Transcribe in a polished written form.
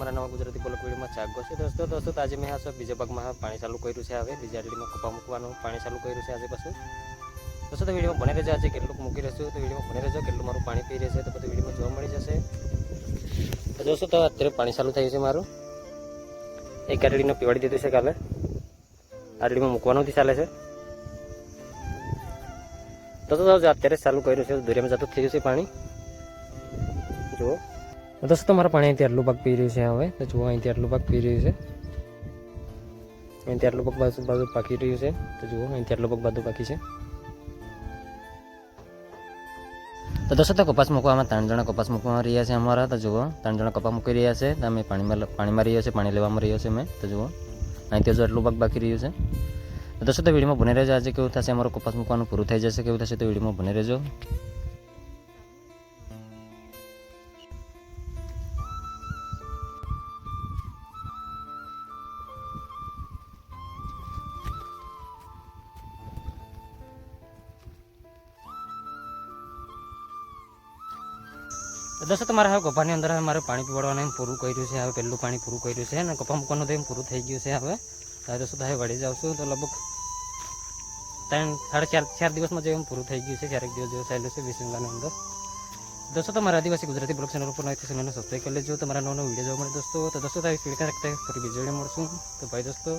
તમારા નવા ગુજરાતી બ્લોગ વિડીયોમાં સ્વાગત છે દોસ્તો આજે મેં બીજા ભાગમાં પાણી ચાલુ કર્યું છે. હવે બીજા આડડીમાં કપા મૂકવાનું પાણી ચાલુ કર્યું છે આજે પાછું. દોસ્તો તો વિડીયોમાં ભણી રહેજો. આજે કેટલું મૂકી રહેશું તો વિડીયોમાં ભણી રહેજો. કેટલું મારું પાણી પી રહેશે તો બધું વિડીયોમાં જોવા મળી જશે. તો દોસ્તો તો અત્યારે પાણી ચાલુ થયું છે મારું. એક આડડીને પીવાડી દીધું છે કાલે. આડડીમાં મૂકવાનું ચાલે છે. તો અત્યારે ચાલુ કર્યું છે. દરિયામાં જતું થયું છે પાણી. જુઓ દોસ્તો મારા પાણી અહીંથી આટલું ભાગ પી રહ્યું છે. હવે તો જુઓ અહીંથી આટલું ભાગ પી રહ્યું છે. અહીંથી આટલું ભાગ બાજુ પાકી રહ્યું છે. તો જુઓ અહીંથી આટલું ભાગ બાજુ પાકી છે. તો દોસ્તો તો કપાસ મૂકવામાં 3 જણા કપાસ મૂકવામાં રહ્યા છે અમારા. તો જુઓ 3 જણા કપાસ મૂકી રહ્યા છે. તો અમે પાણીમાં રહ્યો છે, પાણી લેવામાં રહ્યો છે મેં. તો જુઓ અહીંથી હજુ આટલું ભાગ બાકી રહ્યું છે. તો દોસ્તો તો વિડીયોમાં બને રહેજો. આજે કેવું થશે અમારું કપાસ મૂકવાનું પૂરું થઈ જશે કેવું થશે તો વિડીયોમાં બને રહેજો. દોસ્તો તમારે હવે કપાની અંદર મારે પાણી પીવડવાનું પૂરું કર્યું છે. હવે પહેલું પાણી પૂરું કર્યું છે અને કપા મૂકવાનું તો એમ પૂરું થઈ ગયું છે. હવે દોસ્તો હવે વળી જાઉં છું તો લગભગ 3-4 દિવસમાં જેવું પૂરું થઈ ગયું છે. 4 દિવસ જેવું ચાલ્યું છે 20 દિવસની અંદર. દોસ્તો તમારા આદિવાસી ગુજરાતી બ્લોગ ચેનલ ઉપર નવી ચેનલને સબસ્ક્રાઈબ કરી લેજો. તમારા નવો વિડીયો જોવા મળે દોસ્તો. તો દોસ્તો આવી ફીડકા રાખતા ફરી બીજો વિડીયો મળશું. તો ભાઈ દોસ્તો